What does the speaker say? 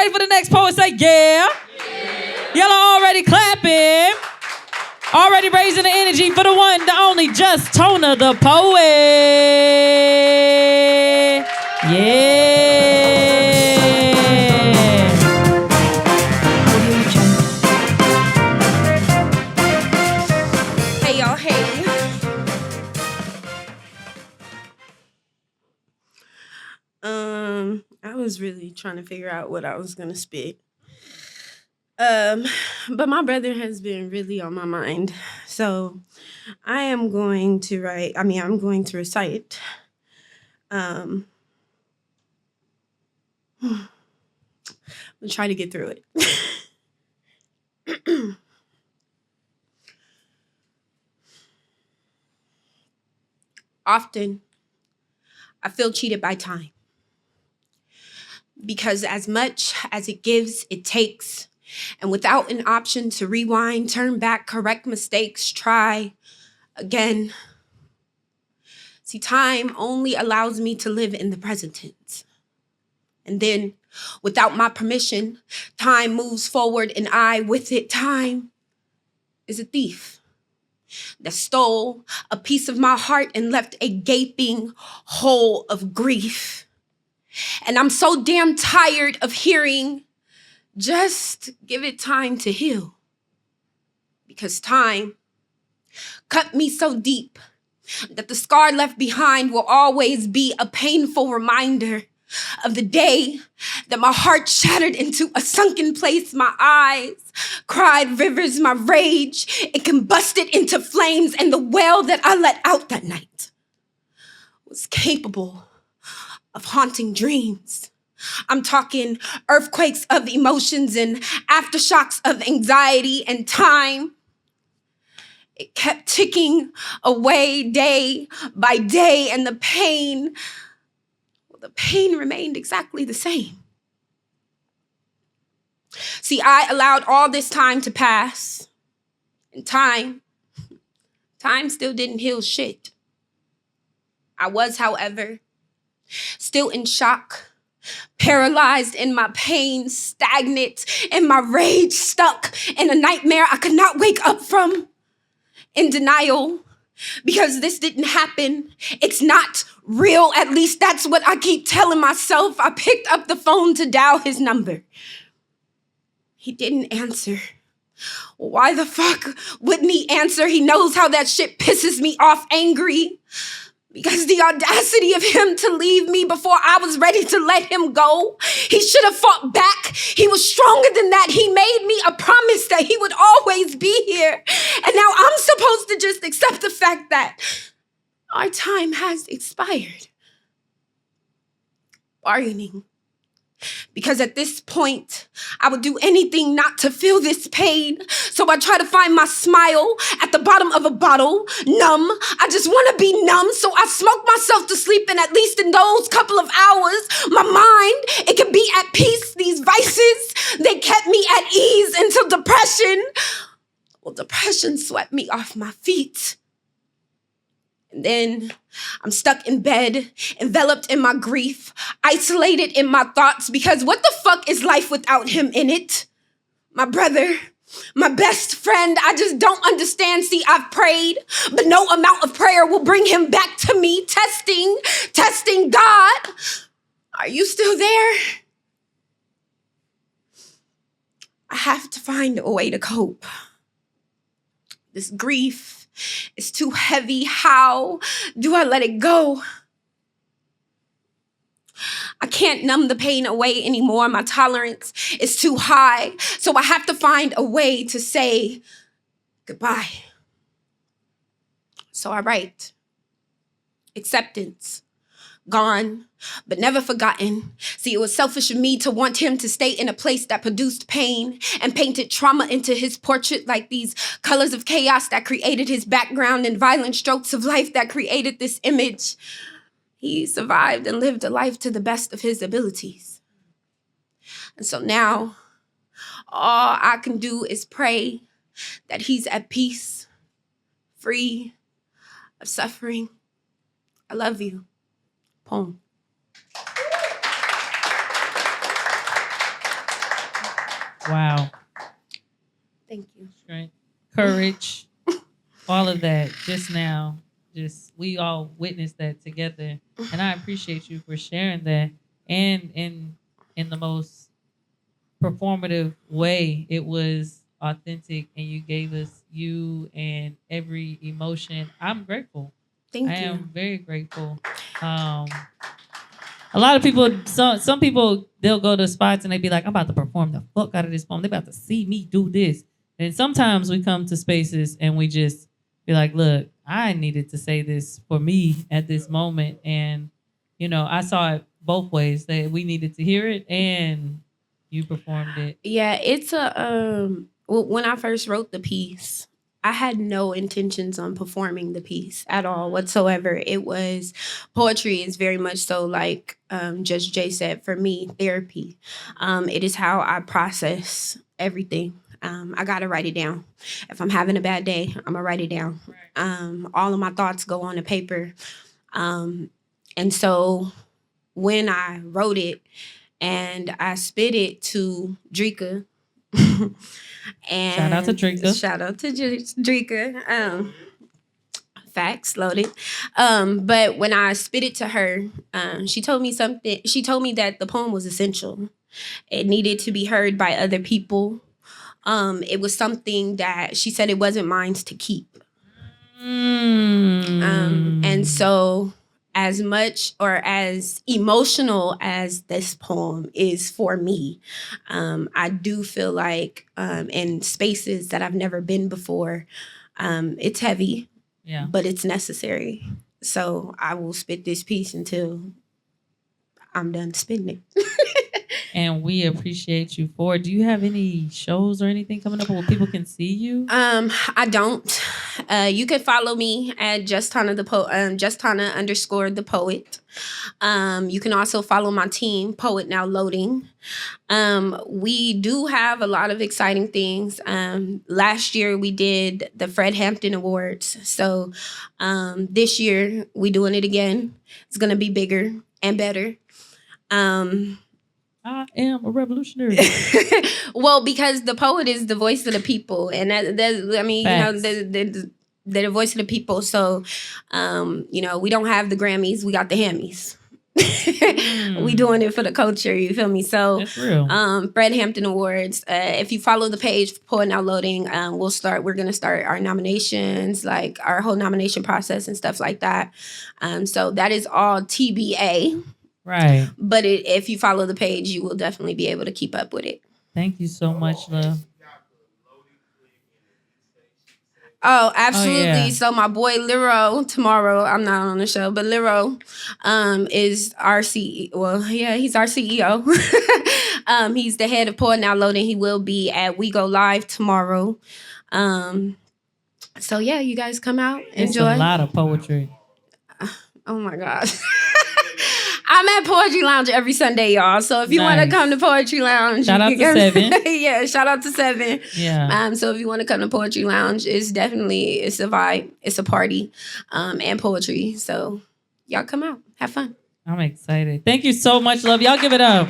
ready for the next poet? Say yeah. Y'all are already clapping. Already raising the energy for the one, the only, just Tona the poet. Yeah. Hey, y'all, hey. I was really trying to figure out what I was going to spit. But my brother has been really on my mind. So I am going to I'm going to recite. We'll try to get through it. Often, I feel cheated by time. Because as much as it gives, it takes. And without an option to rewind, turn back, correct mistakes, try again. See, time only allows me to live in the present tense. And then, without my permission, time moves forward and I with it. Time is a thief that stole a piece of my heart and left a gaping hole of grief. And I'm so damn tired of hearing, just give it time to heal. Because time cut me so deep that the scar left behind will always be a painful reminder of the day that my heart shattered into a sunken place. My eyes cried rivers, my rage, it combusted into flames, and the wail that I let out that night was capable of haunting dreams. I'm talking earthquakes of emotions and aftershocks of anxiety, and time, it kept ticking away day by day, and the pain remained exactly the same. See, I allowed all this time to pass, and time still didn't heal shit. I was, however, still in shock, paralyzed in my pain, stagnant in my rage, stuck in a nightmare I could not wake up from, in denial, because this didn't happen. It's not real. At least that's what I keep telling myself. I picked up the phone to dial his number. He didn't answer. Why the fuck wouldn't he answer? He knows how that shit pisses me off, angry. Because the audacity of him to leave me before I was ready to let him go. He should have fought back. He was stronger than that. He made me a promise that he would always be here. And now I'm supposed to just accept the fact that our time has expired. Bargaining. Because at this point, I would do anything not to feel this pain. So I try to find my smile at the bottom of a bottle, numb. I just want to be numb, so I smoke myself to sleep, and at least in those couple of hours, my mind, it can be at peace. These vices, they kept me at ease until depression swept me off my feet. And then I'm stuck in bed, enveloped in my grief, isolated in my thoughts, because what the fuck is life without him in it? My brother, my best friend, I just don't understand. See, I've prayed, but no amount of prayer will bring him back to me. Testing God. Are you still there? I have to find a way to cope. This grief, it's too heavy. How do I let it go? I can't numb the pain away anymore. My tolerance is too high. So I have to find a way to say goodbye. So I write. Acceptance. Gone, but never forgotten. See, it was selfish of me to want him to stay in a place that produced pain and painted trauma into his portrait like these colors of chaos that created his background and violent strokes of life that created this image. He survived and lived a life to the best of his abilities. And so now, all I can do is pray that he's at peace, free of suffering. I love you. Poem. Wow. Thank you. Strength, courage, all of that just now. Just we all witnessed that together. And I appreciate you for sharing that. And in the most performative way, it was authentic and you gave us you and every emotion. I'm grateful. Thank I you. am very grateful. A lot of people, some people, they'll go to spots and they be like, I'm about to perform the fuck out of this poem. They about to see me do this. And sometimes we come to spaces and we just be like, look, I needed to say this for me at this moment. And, you know, I saw it both ways, that we needed to hear it and you performed it. Yeah, it's when I first wrote the piece, I had no intentions on performing the piece at all whatsoever. It was poetry is very much so like Judge Jay said, for me, therapy. It is how I process everything. I gotta write it down. If I'm having a bad day, I'm gonna write it down. All of my thoughts go on the paper. And so when I wrote it and I spit it to Drika, and Shout out to Drika. Shout out to Drika. Facts loaded. But when I spit it to her, she told me something. She told me that the poem was essential. It needed to be heard by other people. It was something that she said it wasn't mine to keep. And so as much or as emotional as this poem is for me, I do feel like in spaces that I've never been before, it's heavy, but it's necessary. So I will spit this piece until I'm done spitting it. And we appreciate you for it. Do you have any shows or anything coming up where people can see you? I don't. You can follow me at just Tona _ the poet. You can also follow my team, Poet Now Loading. We do have a lot of exciting things. Last year we did the Fred Hampton Awards. So this year we doing it again. It's gonna be bigger and better. I am a revolutionary. Well, because the poet is the voice of the people, and I mean, Facts. you know, they're the voice of the people. So, you know, we don't have the Grammys, we got the Hammies. We doing it for the culture. You feel me? So, that's real. Fred Hampton Awards. If you follow the page, Poet Now Loading, we're gonna start our nominations, like our whole nomination process and stuff like that. So that is all TBA. Right. But if you follow the page, you will definitely be able to keep up with it. Thank you so much, love. Oh, absolutely. Oh, yeah. So my boy Liro, tomorrow, I'm not on the show, but Liro is our CEO. Well, yeah, he's our CEO. He's the head of Poet Now Loading. He will be at We Go Live tomorrow. So yeah, you guys come out, enjoy. It's a lot of poetry. Oh my God. I'm at Poetry Lounge every Sunday, y'all. So if you want to come to Poetry Lounge, shout out to 7. Yeah, shout out to 7. Yeah. So if you want to come to Poetry Lounge, it's a vibe, it's a party, and poetry. So y'all come out, have fun. I'm excited. Thank you so much, love. Y'all give it up.